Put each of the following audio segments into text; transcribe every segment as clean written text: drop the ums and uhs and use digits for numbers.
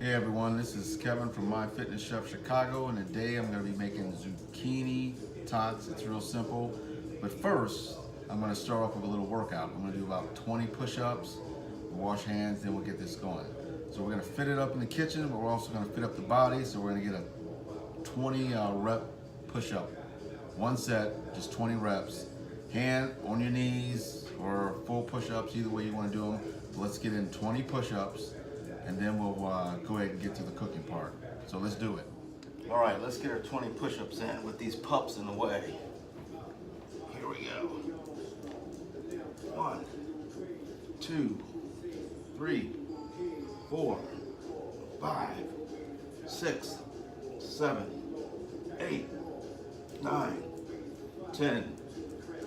Hey everyone, this is Kevin from My Fitness Chef Chicago, and today I'm going to be making zucchini tots. It's real simple, but first I'm going to start off with a little workout. I'm going to do about 20 push-ups, wash hands, then we'll get this going. So we're going to fit it up in the kitchen, but we're also going to fit up the body, so we're going to get a 20 rep push-up. One set, just 20 reps. Hand on your knees or full push-ups, either way you want to do them. So let's get in 20 push-ups, and then we'll go ahead and get to the cooking part. So let's do it. All right, let's get our 20 push-ups in with these pups in the way. Here we go. 1, 2, 3, 4, 5, 6, 7, 8, 9, 10,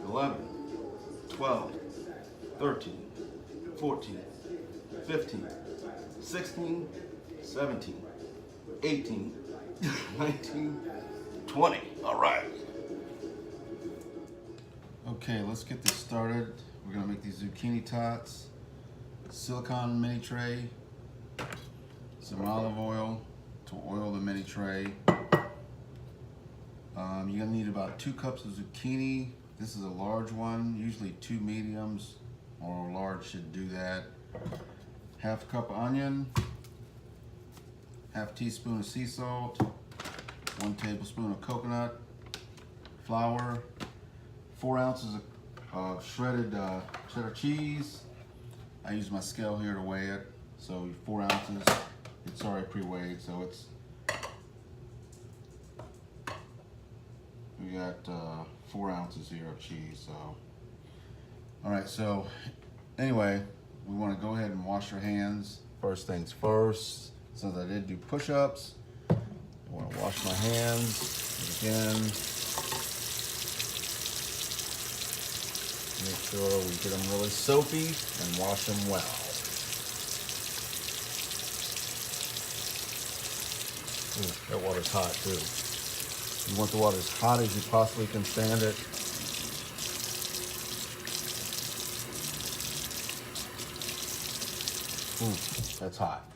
11, 12, 13, 14, 15, 16, 17, 18, 19, 20. All right. Okay, let's get this started. We're gonna make these zucchini tots. Silicone mini tray, some olive oil to oil the mini tray. You're gonna need about 2 cups of zucchini. This is a large one. Usually 2 mediums or large should do that. Half a cup of onion, half teaspoon of sea salt, 1 tablespoon of coconut flour, 4 ounces of shredded cheddar cheese. I use my scale here to weigh it. So 4 ounces, it's already pre-weighed, so it's, we got 4 ounces here of cheese, so. All right, so anyway, we want to go ahead and wash our hands. First things first, since I did do push-ups, I want to wash my hands again. Make sure we get them really soapy and wash them well. Ooh, that water's hot too. You want the water as hot as you possibly can stand it. Ooh, that's hot.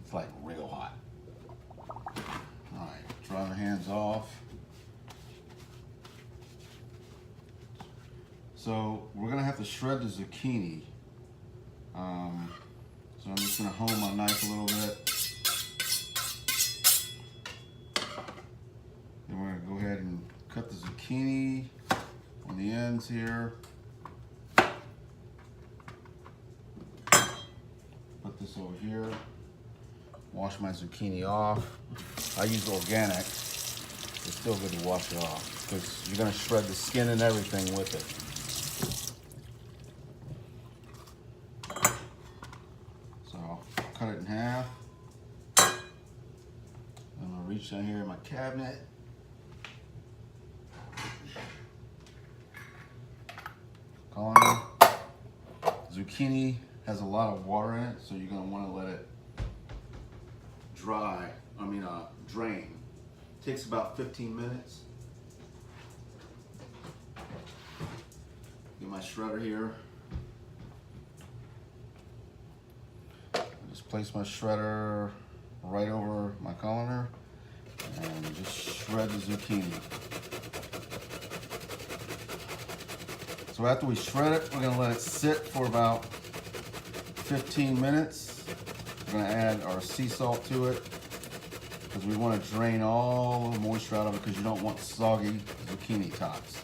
It's like real hot. All right, dry my hands off. So we're gonna have to shred the zucchini. So I'm just gonna hone my knife a little bit. Then we're gonna go ahead and cut the zucchini on the ends here. Put this over here. Wash my zucchini off. I use organic. It's still good to wash it off because you're gonna shred the skin and everything with it. So I'll cut it in half. I'm gonna reach down here in my cabinet. Zucchini has a lot of water in it, so you're gonna want to let it drain. It takes about 15 minutes. Get my shredder here. Just place my shredder right over my colander and just shred the zucchini. So after we shred it, we're gonna let it sit for about 15 minutes. We're gonna add our sea salt to it because we wanna drain all the moisture out of it because you don't want soggy zucchini tots.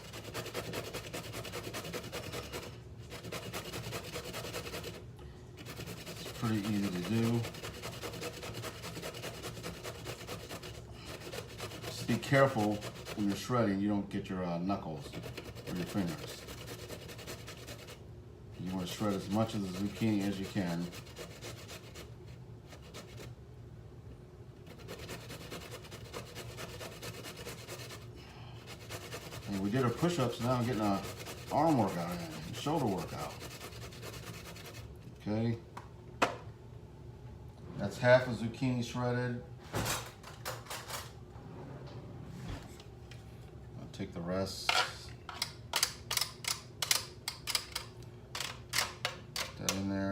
It's pretty easy to do. Just be careful when you're shredding, you don't get your knuckles or your fingers. You want to shred as much of the zucchini as you can. And we did our push-ups, now I'm getting an arm workout in and shoulder workout. Okay. That's half a zucchini shredded. I'll take the rest. Put that in there.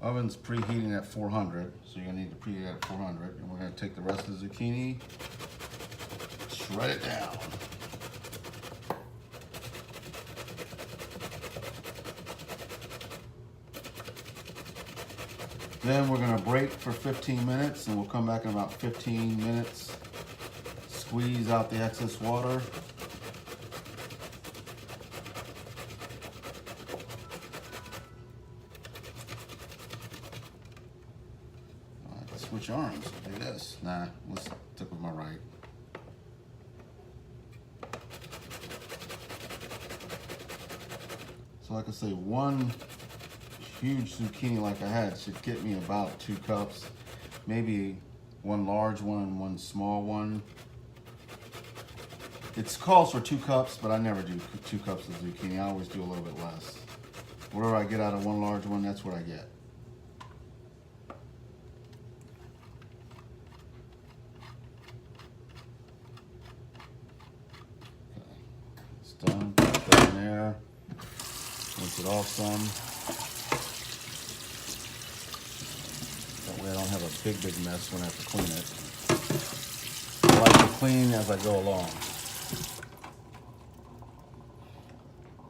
Oven's preheating at 400, so you're gonna need to preheat it at 400. And we're gonna take the rest of the zucchini, shred it down. Then we're gonna break for 15 minutes, and we'll come back in about 15 minutes, squeeze out the excess water. Switch arms, do this. Nah, let's stick with my right. So like I say, one huge zucchini like I had should get me about 2 cups. Maybe one large one and one small one. It calls for 2 cups, but I never do 2 cups of zucchini. I always do a little bit less. Whatever I get out of one large one, that's what I get. Done. Put that in there. Rinse it off some. That way I don't have a big mess when I have to clean it. I like to clean as I go along.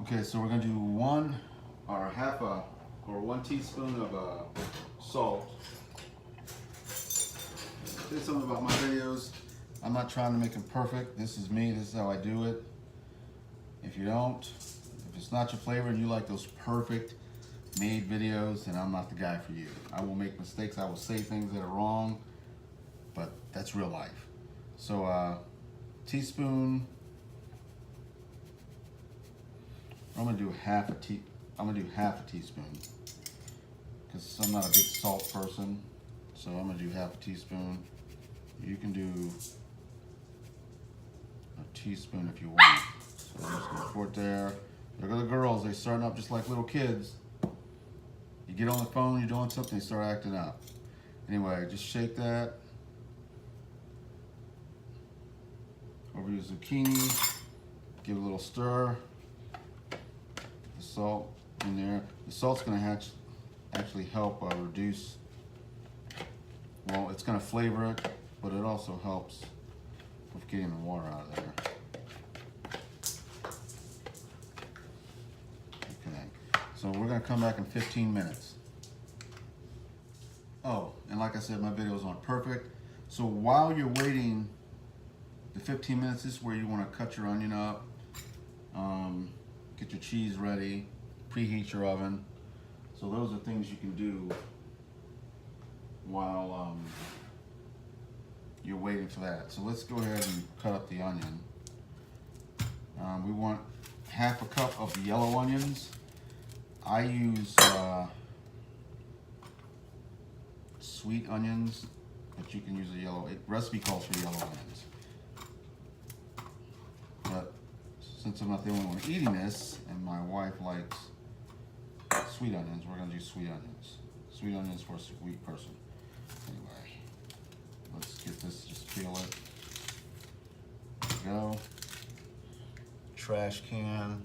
Okay, so we're gonna do 1 teaspoon of salt. Say something about my videos. I'm not trying to make them perfect. This is me. This is how I do it. If you don't, if it's not your flavor and you like those perfect made videos, then I'm not the guy for you. I will make mistakes, I will say things that are wrong, but that's real life. So teaspoon, I'm gonna do half a teaspoon, because I'm not a big salt person. So I'm gonna do half a teaspoon. You can do a teaspoon if you want. So I'm just gonna pour it there. Look at the girls, they starting up just like little kids. You get on the phone, you're doing something, they start acting up. Anyway, just shake that over your zucchini. Give it a little stir. The salt in there. The salt's gonna actually help reduce, well, it's gonna flavor it, but it also helps with getting the water out of there. So we're gonna come back in 15 minutes. Oh, and like I said, my videos aren't perfect. So while you're waiting the 15 minutes, this is where you wanna cut your onion up, get your cheese ready, preheat your oven. So those are things you can do while you're waiting for that. So let's go ahead and cut up the onion. We want half a cup of yellow onions. I use sweet onions, but you can use a yellow. Recipe calls for yellow onions. But since I'm not the only one eating this, and my wife likes sweet onions, we're gonna do sweet onions. Sweet onions for a sweet person. Anyway, let's get this, just peel it. There we go. Trash can.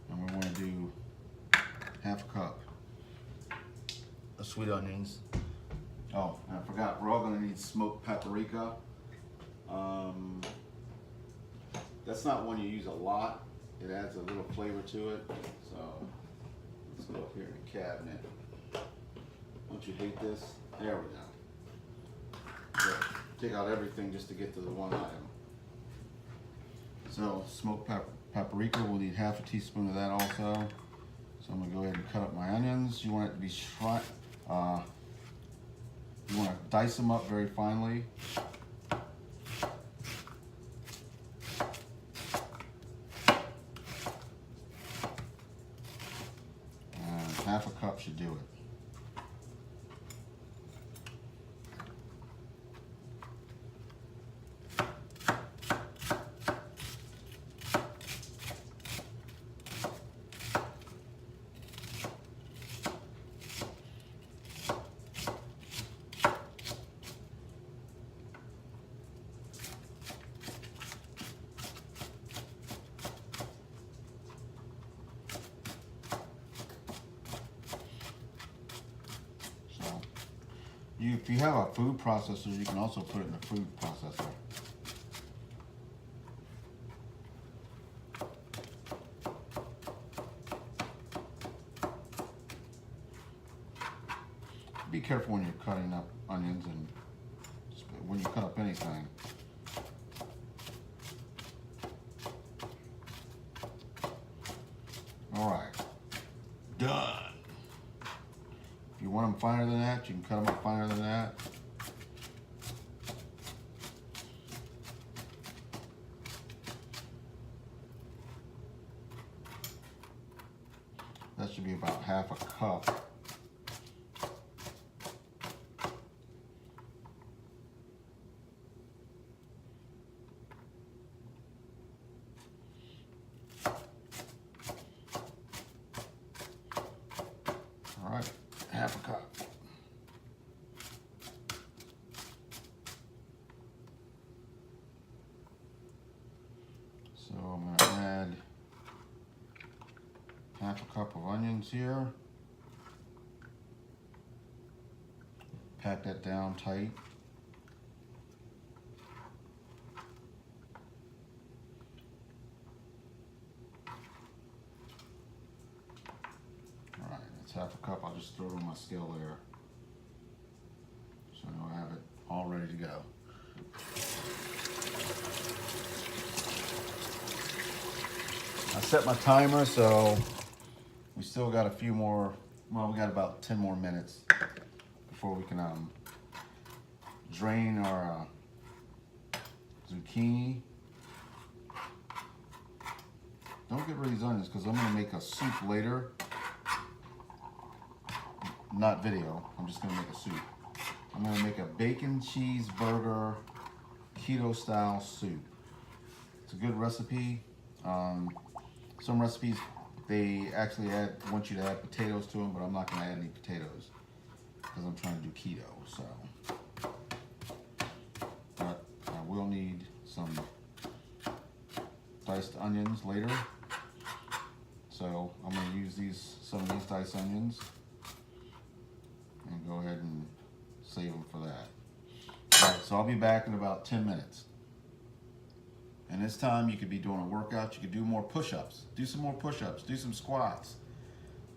And we want to do half a cup of sweet onions. Oh, and I forgot, we're all going to need smoked paprika. That's not one you use a lot. It adds a little flavor to it. So let's go up here in the cabinet. Don't you hate this? There we go. So take out everything just to get to the one item. So smoked paprika, we'll need half a teaspoon of that also. So I'm gonna go ahead and cut up my onions. You want it to be you want to dice them up very finely. And half a cup should do it. If you have a food processor, you can also put it in a food processor. Be careful when you're cutting up onions and when you cut up anything. All right, done. If you want them finer than that, you can cut them up finer than that. That should be about half a cup. All right, half a cup. So I'm going to add half a cup of onions here. Pack that down tight. All right, that's half a cup. I'll just throw it on my scale there. So I know I have it all ready to go. I set my timer, so we still got a few more, well, we got about 10 more minutes before we can drain our zucchini. Don't get rid of these onions because I'm going to make a soup later. Not video, I'm just going to make a soup. I'm going to make a bacon cheeseburger keto style soup. It's a good recipe. Some recipes, they actually want you to add potatoes to them, but I'm not going to add any potatoes because I'm trying to do keto. So, but I will need some diced onions later. So I'm going to use some of these diced onions and go ahead and save them for that. All right, so I'll be back in about 10 minutes. And this time you could be doing a workout, you could do more push-ups, do some more push-ups, do some squats,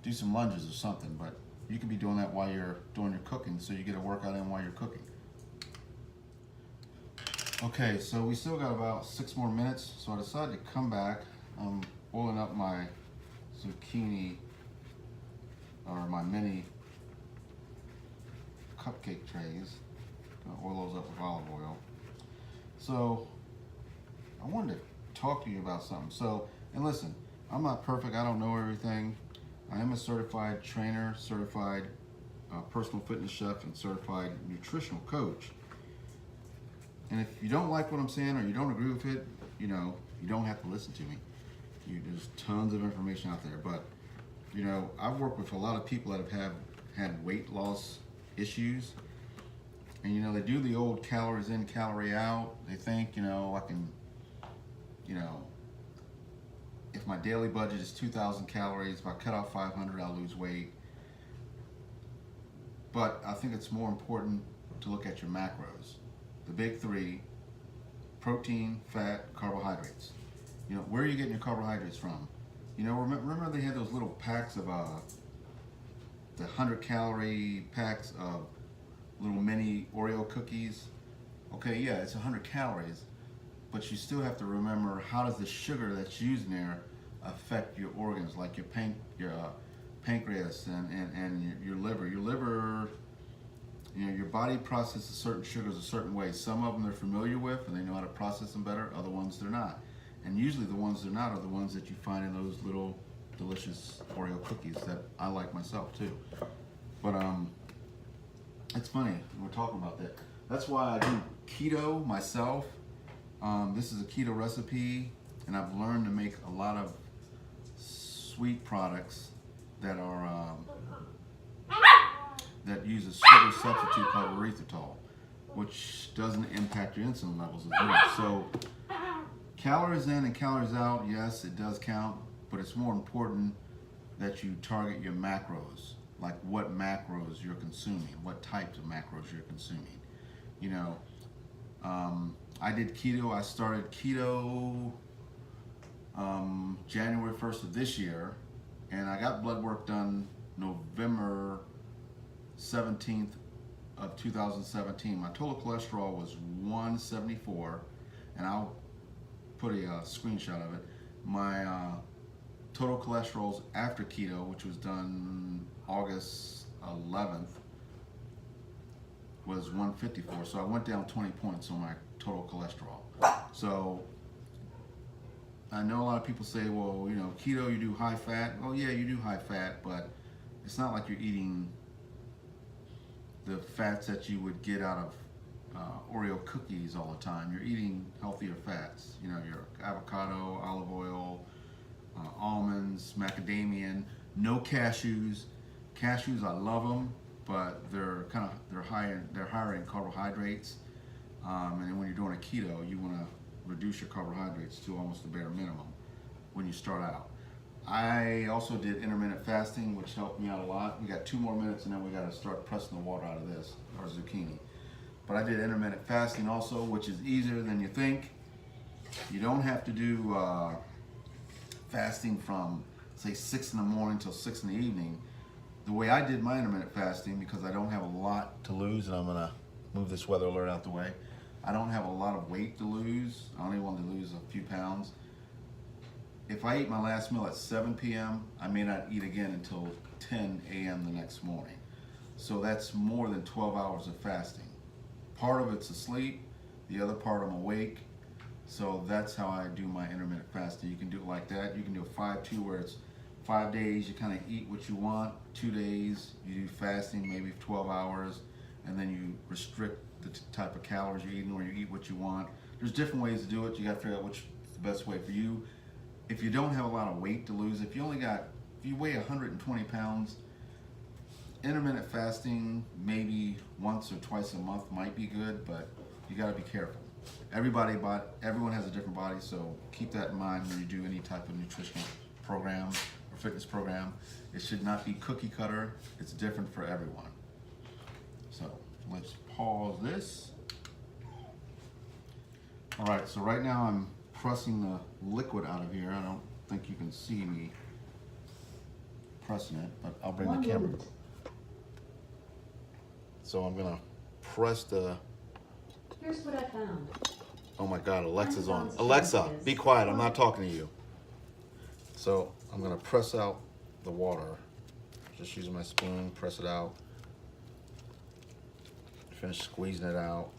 do some lunges or something, but you could be doing that while you're doing your cooking so you get a workout in while you're cooking. Okay, so we still got about 6 more minutes, so I decided to come back. I'm oiling up my zucchini, or my mini cupcake trays. Gonna oil those up with olive oil. So I wanted to talk to you about something. So, and listen, I'm not perfect. I don't know everything. I am a certified trainer, certified personal fitness chef, and certified nutritional coach. And if you don't like what I'm saying or you don't agree with it, you know, you don't have to listen to me. There's tons of information out there. But, you know, I've worked with a lot of people that have had weight loss issues. And, you know, they do the old calories in, calorie out. They think, you know, I can, you know, if my daily budget is 2,000 calories, if I cut out 500, I'll lose weight. But I think it's more important to look at your macros. The big three: protein, fat, carbohydrates. You know, where are you getting your carbohydrates from? You know, remember they had those little packs of, the 100-calorie packs of little mini Oreo cookies? Okay, yeah, it's 100 calories. But you still have to remember, how does the sugar that's used in there affect your organs, like your pancreas and your liver. Your liver, you know, your body processes certain sugars a certain way. Some of them they're familiar with and they know how to process them better. Other ones they're not. And usually the ones they're not are the ones that you find in those little delicious Oreo cookies that I like myself too. But it's funny we're talking about that. That's why I do keto myself. This is a keto recipe, and I've learned to make a lot of sweet products that are that use a sugar substitute called erythritol, which doesn't impact your insulin levels as well. So calories in and calories out, yes, it does count, but it's more important that you target your macros. like what macros you're consuming, what types of macros you're consuming. You know, I did keto. I started keto January 1st of this year, and I got blood work done November 17th of 2017. My total cholesterol was 174, and I'll put a screenshot of it. My total cholesterols after keto, which was done August 11th, was 154. So I went down 20 points on my total cholesterol. So I know a lot of people say, well, you know, keto, you do high fat. Well, yeah, you do high fat, but it's not like you're eating the fats that you would get out of Oreo cookies all the time. You're eating healthier fats. You know, your avocado, olive oil, almonds, macadamia, no cashews. Cashews, I love them, but they're higher in carbohydrates. And then when you're doing a keto, you want to reduce your carbohydrates to almost the bare minimum when you start out. I also did intermittent fasting, which helped me out a lot. We got 2 more minutes and then we got to start pressing the water out of this, our zucchini. But I did intermittent fasting also, which is easier than you think. You don't have to do fasting from, say, 6 in the morning till 6 in the evening. The way I did my intermittent fasting, because I don't have a lot to lose, and I'm gonna move this weather alert out the way. I don't have a lot of weight to lose. I only want to lose a few pounds. If I eat my last meal at 7 p.m., I may not eat again until 10 a.m. the next morning. So that's more than 12 hours of fasting. Part of it's asleep, the other part I'm awake. So that's how I do my intermittent fasting. You can do it like that. You can do a 5-2 where it's 5 days, you kind of eat what you want. 2 days, you do fasting, maybe 12 hours, and then you restrict the type of calories you're eating, or you eat what you want. There's different ways to do it. You got to figure out which is the best way for you. If you don't have a lot of weight to lose, if you weigh 120 pounds, intermittent fasting maybe once or twice a month might be good, but you got to be careful. Everyone has a different body, so keep that in mind when you do any type of nutritional program or fitness program. It should not be cookie cutter. It's different for everyone. So let's pause this. All right, so right now I'm pressing the liquid out of here. I don't think you can see me pressing it, but I'll bring the camera. So I'm gonna press the... Here's what I found. Oh my God, Alexa's on. Alexa, be quiet, I'm not talking to you. So I'm gonna press out the water. Just using my spoon, press it out. Finish squeezing it out.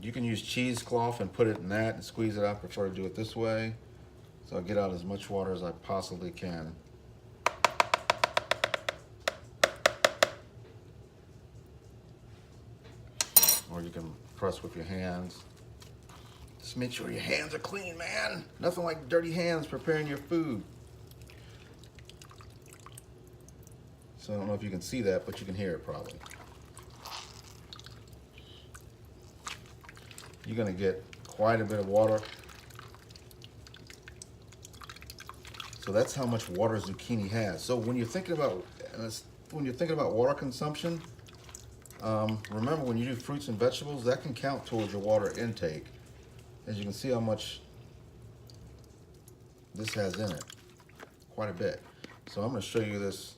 You can use cheesecloth and put it in that and squeeze it out. I prefer to do it this way. So I'll get out as much water as I possibly can. Or you can press with your hands. Just make sure your hands are clean, man. Nothing like dirty hands preparing your food. So I don't know if you can see that, but you can hear it probably. You're gonna get quite a bit of water. So that's how much water zucchini has. So when you're thinking about water consumption, remember when you do fruits and vegetables, that can count towards your water intake. As you can see how much this has in it, quite a bit. So I'm gonna show you this.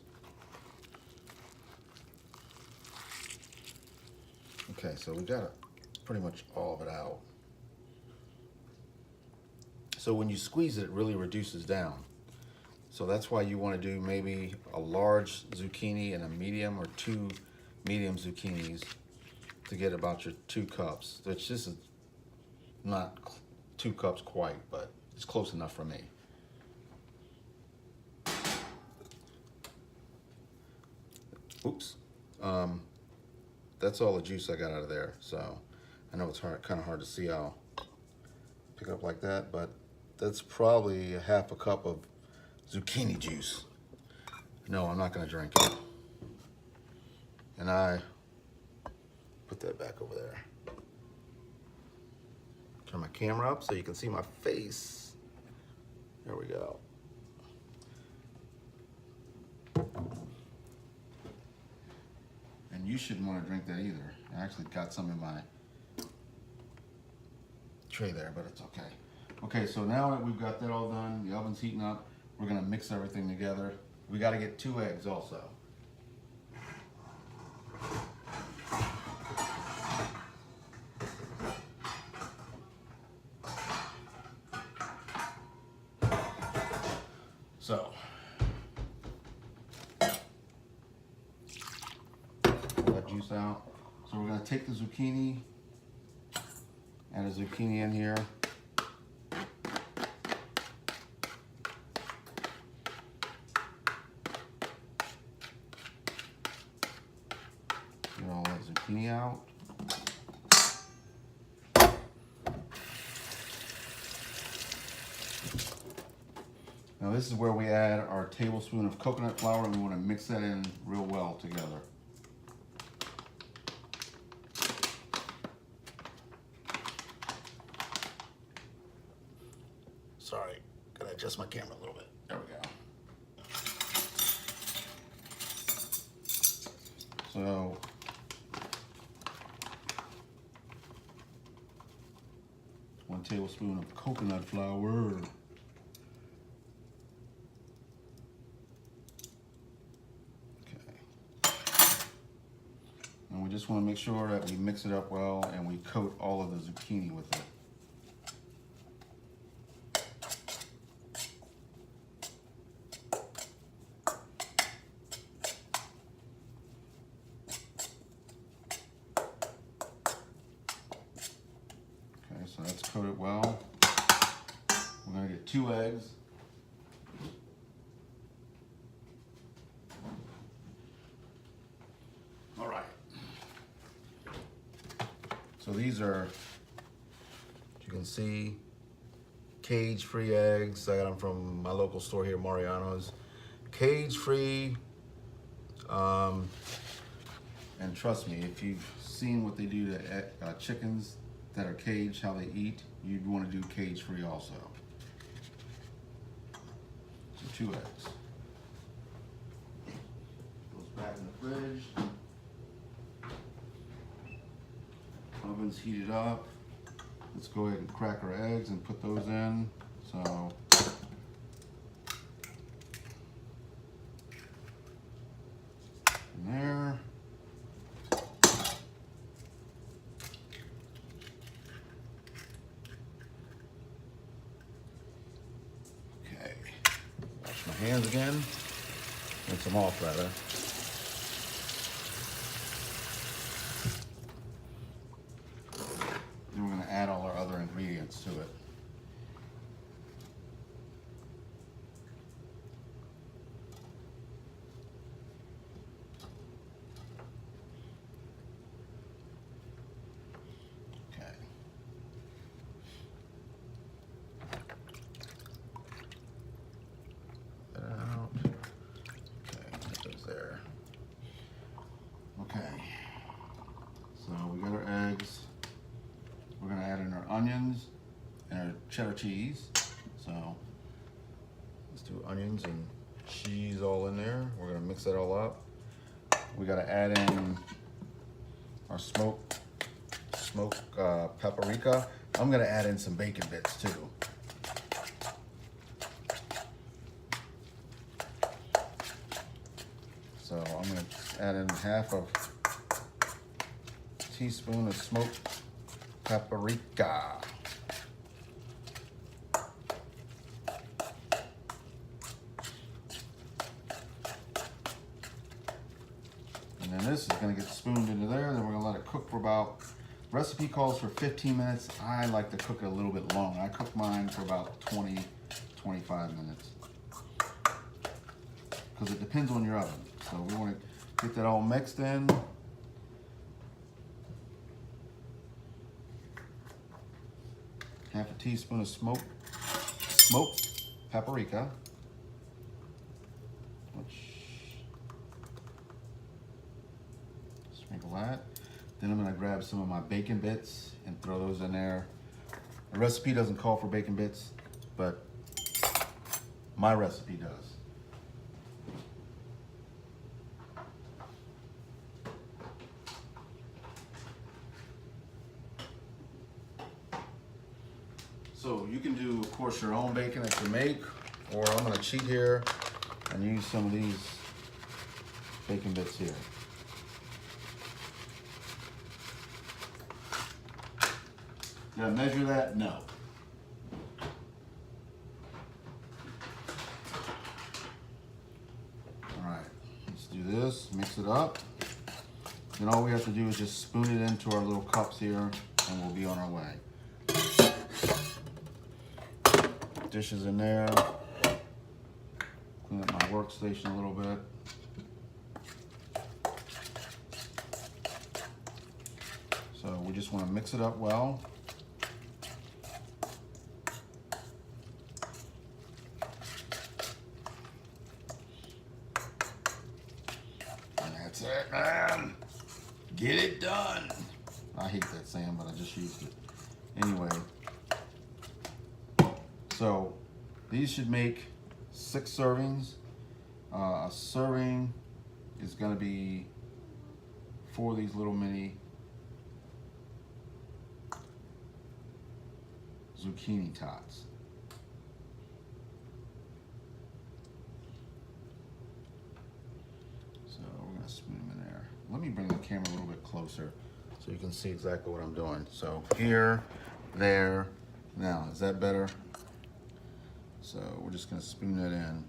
Okay, so we got pretty much all of it out. So when you squeeze it, it really reduces down. So that's why you want to do maybe a large zucchini and a medium, or 2 medium zucchinis to get about your 2 cups. Which this is not 2 cups quite, but it's close enough for me. Oops. That's all the juice I got out of there. So I know it's kind of hard to see. I'll pick it up like that, but that's probably a half a cup of zucchini juice. No, I'm not gonna drink it. And I put that back over there. Turn my camera up so you can see my face. There we go. And you shouldn't want to drink that either. I actually got some in my tray there, but it's okay. Okay, so now that we've got that all done, the oven's heating up, we're gonna mix everything together. We gotta get 2 eggs also. So, pull that juice out. So we're gonna take the zucchini, add a zucchini in here. Get all that zucchini out. Now this is where we add our tablespoon of coconut flour, and we want to mix that in real well together. Sorry, gotta adjust my camera a little bit. There we go. So, one tablespoon of coconut flour. And we just want to make sure that we mix it up well and we coat all of the zucchini with it. Okay, so that's coated well. We're going to get 2 eggs. All right. So these are, as you can see, cage-free eggs. I got them from my local store here, Mariano's. Cage-free, and trust me, if you've seen what they do to chickens that are caged, how they eat, you'd want to do cage-free also. So 2 eggs. Goes back in the fridge. Oven's heated up. Let's go ahead and crack our eggs and put those in. So, in there. Okay. Wash my hands again. Rinse them off rather. Then we're going to add all our other ingredients to it. Okay. Put that out. Okay, that goes there. Okay. So we got our eggs. We're gonna add in our onions and our cheddar cheese. So let's do onions and cheese all in there. We're gonna mix that all up. We gotta add in our smoked paprika. I'm gonna add in some bacon bits too. So I'm gonna add in half a teaspoon of smoked paprika. And then this is going to get spooned into there. Then we're going to let it cook for about, recipe calls for 15 minutes. I like to cook it a little bit long. I cook mine for about 20, 25 minutes. Because it depends on your oven. So we want to get that all mixed in. Half a teaspoon of smoked paprika. Sprinkle that. Then I'm going to grab some of my bacon bits and throw those in there. The recipe doesn't call for bacon bits, but my recipe does. So you can do, of course, your own bacon that you make, or I'm gonna cheat here and use some of these bacon bits here. Did I measure that? No. All right, let's do this, mix it up. Then all we have to do is just spoon it into our little cups here and we'll be on our way. Dishes in there. Clean up my workstation a little bit. So we just want to mix it up well. And that's it, man. Get it done. I hate that saying, but I just used it. Anyway, so these should make 6 servings. A serving is going to be 4 of these little mini zucchini tots. So we're going to spoon them in there. Let me bring the camera a little bit closer so you can see exactly what I'm doing. So here, there. Now, is that better? So we're just going to spoon that in.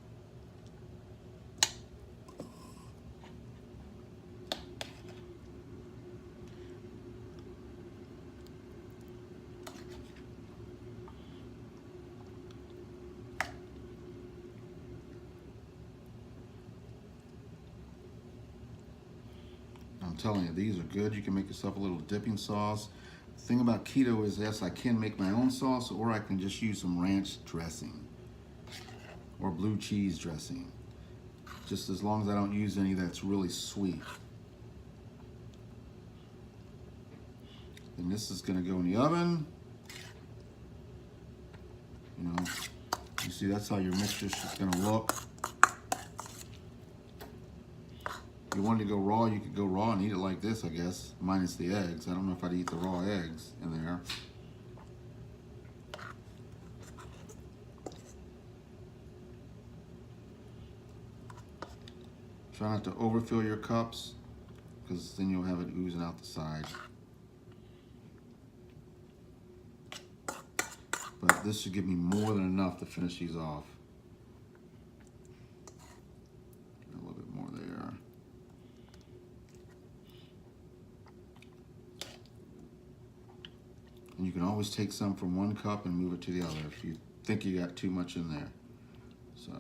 I'm telling you, these are good. You can make yourself a little dipping sauce. The thing about keto is, yes, I can make my own sauce, or I can just use some ranch dressing or blue cheese dressing. Just as long as I don't use any that's really sweet. And this is gonna go in the oven. You know, you see that's how your mixture's just gonna look. If you wanted to go raw, you could go raw and eat it like this, I guess, minus the eggs. I don't know if I'd eat the raw eggs in there. Try not to overfill your cups, because then you'll have it oozing out the side. But this should give me more than enough to finish these off. A little bit more there. And you can always take some from one cup and move it to the other if you think you got too much in there. So,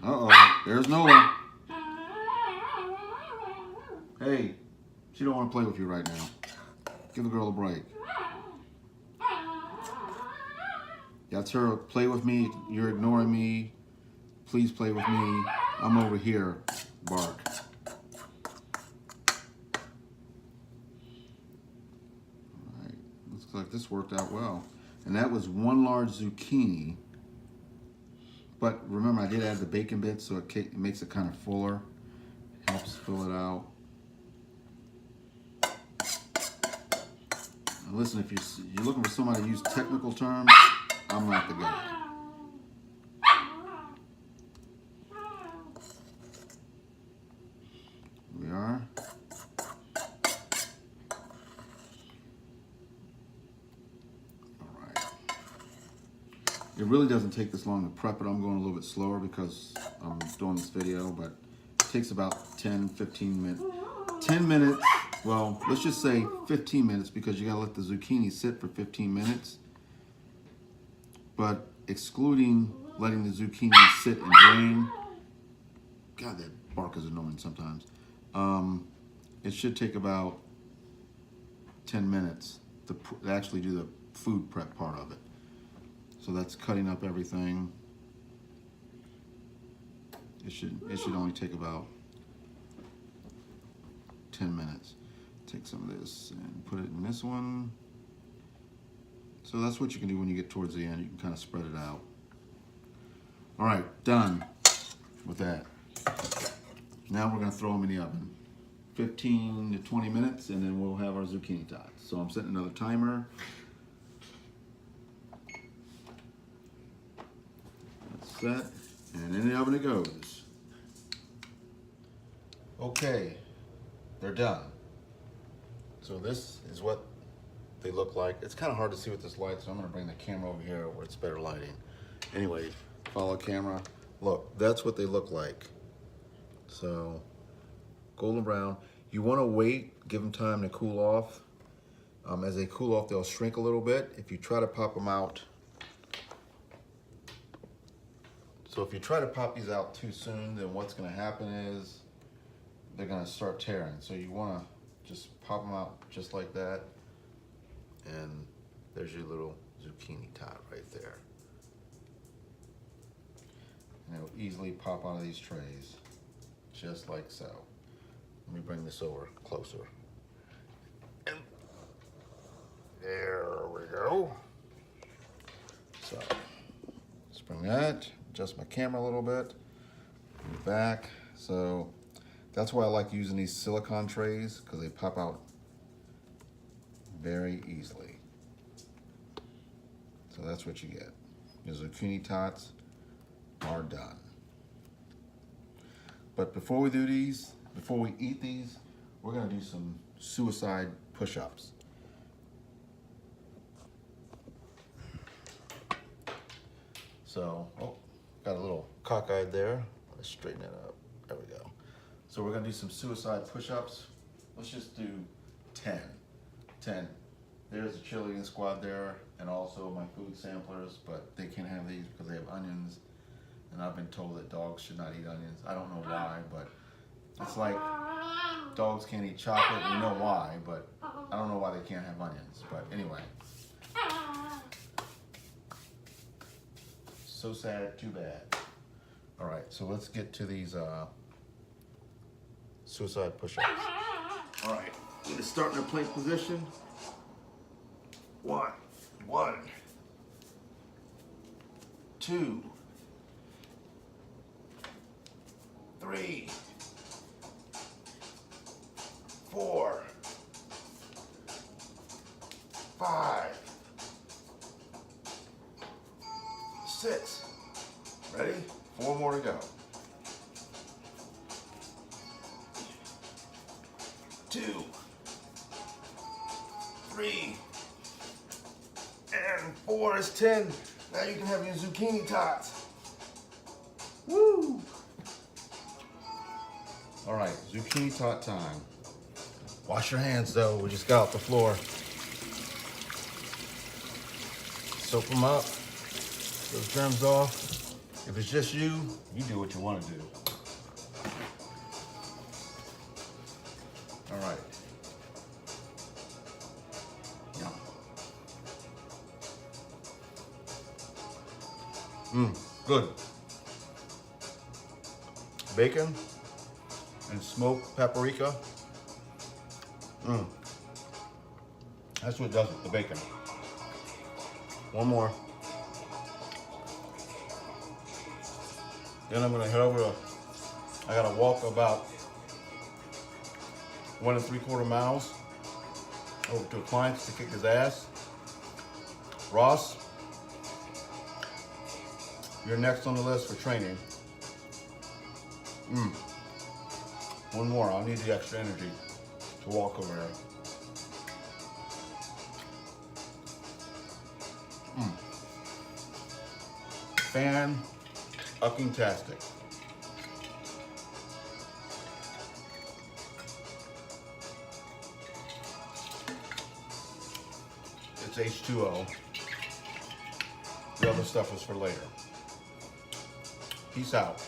uh-oh, there's Noah. Hey, she don't want to play with you right now. Give the girl a break. That's her, play with me, you're ignoring me. Please play with me. I'm over here, bark. Looks like this worked out well. And that was 1 large zucchini. But remember, I did add the bacon bits, so it makes it kind of fuller. Helps fill it out. And listen, if you're looking for somebody to use technical terms, I'm not the guy. Here we are. It really doesn't take this long to prep it. I'm going a little bit slower because I'm doing this video, but it takes about 10-15 minutes. 10 minutes, well, let's just say 15 minutes because you gotta let the zucchini sit for 15 minutes. But excluding letting the zucchini sit and drain, God, that bark is annoying sometimes. It should take about 10 minutes to actually do the food prep part of it. So that's cutting up everything. It should only take about 10 minutes. Take some of this and put it in this one. So that's what you can do when you get towards the end. You can kind of spread it out. All right, done with that. Now we're gonna throw them in the oven. 15 to 20 minutes and then we'll have our zucchini tots. So I'm setting another timer. Set, and in the oven it goes. Okay, they're done. So this is what they look like. It's kind of hard to see with this light, so I'm gonna bring the camera over here where it's better lighting. Anyway, follow camera. Look, that's what they look like. So, golden brown. You wanna wait, give them time to cool off. As they cool off, they'll shrink a little bit. If you try to pop them out, so if you try to pop these out too soon, then what's gonna happen is they're gonna start tearing. So you wanna just pop them out just like that. And there's your little zucchini tot right there. And it'll easily pop out of these trays, just like so. Let me bring this over closer. And there we go. So, let's bring that, adjust my camera a little bit, bring it back. So, that's why I like using these silicone trays, because they pop out very easily. So that's what you get. Your zucchini tots are done. But before we do these, before we eat these, we're gonna do some suicide push-ups. So, oh, got a little cockeyed there. Let's straighten it up. There we go. So we're gonna do some suicide push-ups. Let's just do 10. 10. There's a cheerleading squad there, and also my food samplers, but they can't have these because they have onions. And I've been told that dogs should not eat onions. I don't know why, but it's like dogs can't eat chocolate. We know why, but I don't know why they can't have onions. But anyway. So sad, too bad. All right, so let's get to these suicide push-ups. All right, I'm gonna start in a plank position. One, 2, 3, 4, 5, 6. Ready? 4 more to go. 2, 3, and 4 is 10. Now you can have your zucchini tots. Woo! All right, zucchini tot time. Wash your hands though, we just got off the floor. Soak them up, those germs off. If it's just you, you do what you want to do. All right. Good. Bacon and smoked paprika. That's what does it, the bacon. One more. Then I'm gonna head over to, I gotta walk about 1 3/4 miles over to a client to kick his ass. Ross, you're next on the list for training. One more, I'll need the extra energy to walk over there. Fan-fucking-tastic. It's H2O. The other stuff is for later. Peace out.